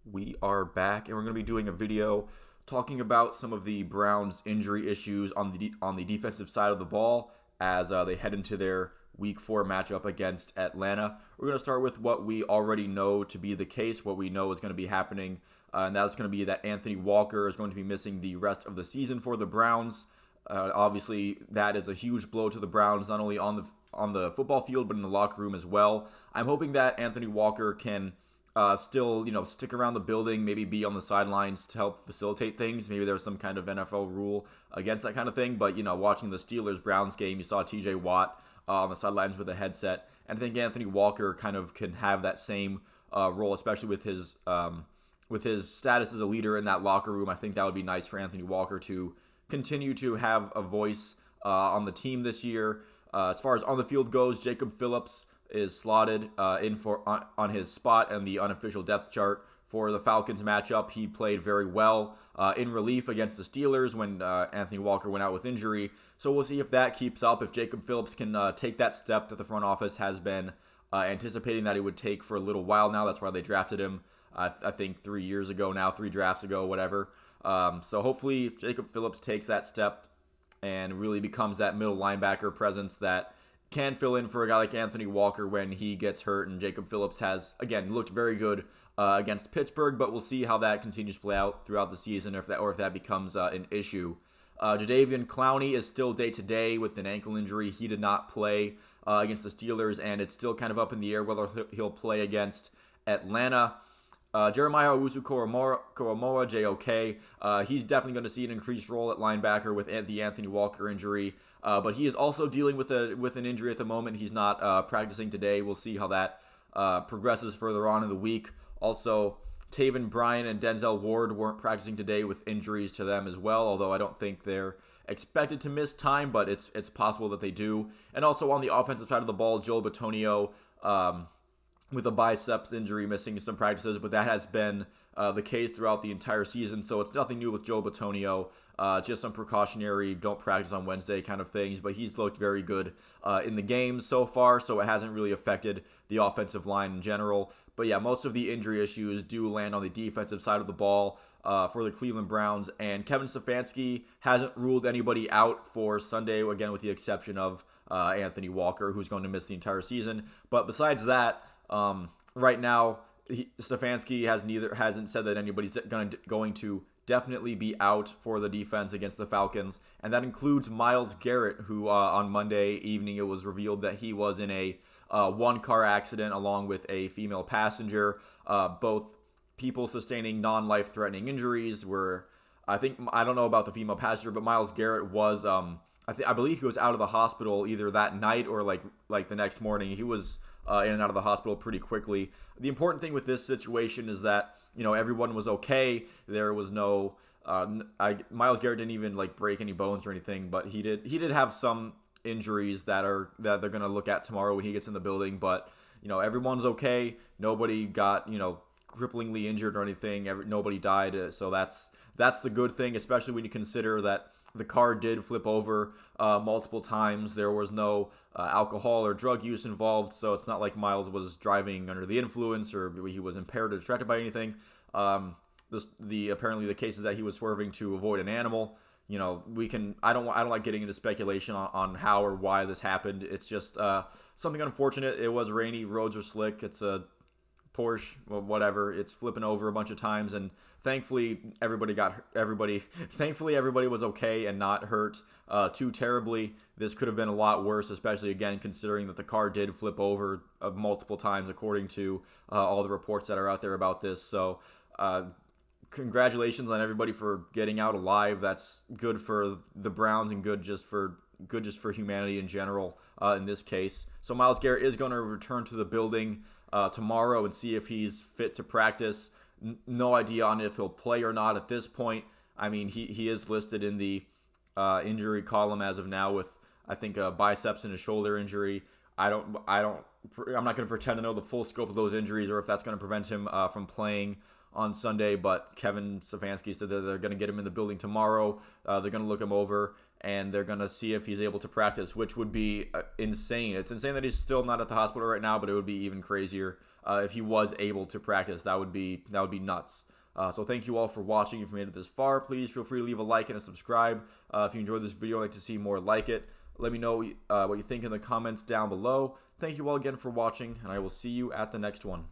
We are back, and we're going to be doing a video talking about some of the Browns' injury issues on the defensive side of the ball as they head into their Week 4 matchup against Atlanta. We're going to start with what we already know to be the case, what we know is going to be happening, and that's going to be that Anthony Walker is going to be missing the rest of the season for the Browns. Obviously, that is a huge blow to the Browns, not only on the football field but in the locker room as well. I'm hoping that Anthony Walker can still, stick around the building, maybe be on the sidelines to help facilitate things. Maybe there's some kind of NFL rule against that kind of thing. But, watching the Steelers-Browns game, you saw TJ Watt on the sidelines with a headset. And I think Anthony Walker kind of can have that same role, especially with his status as a leader in that locker room. I think that would be nice for Anthony Walker to continue to have a voice on the team this year. As far as on the field goes, Jacob Phillips is slotted in for on his spot in the unofficial depth chart for the Falcons matchup. He played very well in relief against the Steelers when Anthony Walker went out with injury. So we'll see if that keeps up, if Jacob Phillips can take that step that the front office has been anticipating that he would take for a little while now. That's why they drafted him, I think 3 years ago now, 3 drafts ago, whatever. So hopefully Jacob Phillips takes that step and really becomes that middle linebacker presence that can fill in for a guy like Anthony Walker when he gets hurt. And Jacob Phillips has, again, looked very good against Pittsburgh, but we'll see how that continues to play out throughout the season, or if that becomes an issue. Jadeveon Clowney is still day-to-day with an ankle injury. He did not play against the Steelers, and it's still kind of up in the air whether he'll play against Atlanta. Jeremiah Owusu-Koramoah, JOK, he's definitely going to see an increased role at linebacker with the Anthony Walker injury, but he is also dealing with an injury at the moment. He's not practicing today. We'll see how that progresses further on in the week. Also, Taven Bryan and Denzel Ward weren't practicing today with injuries to them as well, although I don't think they're expected to miss time, but it's possible that they do. And also on the offensive side of the ball, Joel Bitonio, with a biceps injury, missing some practices, but that has been the case throughout the entire season, so it's nothing new with Joe Bitonio, just some precautionary, don't practice on Wednesday kind of things, but he's looked very good in the games so far, so it hasn't really affected the offensive line in general. But yeah, most of the injury issues do land on the defensive side of the ball for the Cleveland Browns, and Kevin Stefanski hasn't ruled anybody out for Sunday, again with the exception of Anthony Walker, who's going to miss the entire season. But besides that, right now, Stefanski hasn't said that anybody's going to definitely be out for the defense against the Falcons, and that includes Myles Garrett, who on Monday evening it was revealed that he was in a one-car accident along with a female passenger. Both people sustaining non-life-threatening injuries. I don't know about the female passenger, but Myles Garrett was I believe he was out of the hospital either that night or like the next morning. He was in and out of the hospital pretty quickly. The important thing with this situation is that everyone was okay. There was no Myles Garrett didn't even break any bones or anything, but he did have some injuries that they're going to look at tomorrow when he gets in the building. But everyone's okay. Nobody got cripplingly injured or anything. Nobody died. So that's the good thing, especially when you consider that the car did flip over multiple times. There was no alcohol or drug use involved, so it's not like Myles was driving under the influence or he was impaired or distracted by anything. Apparently the case is that he was swerving to avoid an animal. I don't like getting into speculation on how or why this happened. It's just something unfortunate. It was rainy, roads are slick. It's a Porsche, whatever. It's flipping over a bunch of times, and thankfully everybody was okay and not hurt too terribly. This could have been a lot worse, especially again considering that the car did flip over multiple times according to all the reports that are out there about this. So congratulations on everybody for getting out alive. That's good for the Browns and good just for humanity in general in this case. So Myles Garrett is going to return to the building tomorrow and see if he's fit to practice. No idea on if he'll play or not at this point. I mean, he is listed in the injury column as of now with, I think, a biceps and a shoulder injury. I'm not going to pretend to know the full scope of those injuries or if that's going to prevent him from playing on Sunday, but Kevin Stefanski said that they're going to get him in the building tomorrow. They're going to look him over, and they're going to see if he's able to practice, which would be insane. It's insane that he's still not at the hospital right now, but it would be even crazier if he was able to practice. That would be nuts. So thank you all for watching. If you made it this far, please feel free to leave a like and a subscribe. If you enjoyed this video and like to see more like it, let me know what you think in the comments down below. Thank you all again for watching, and I will see you at the next one.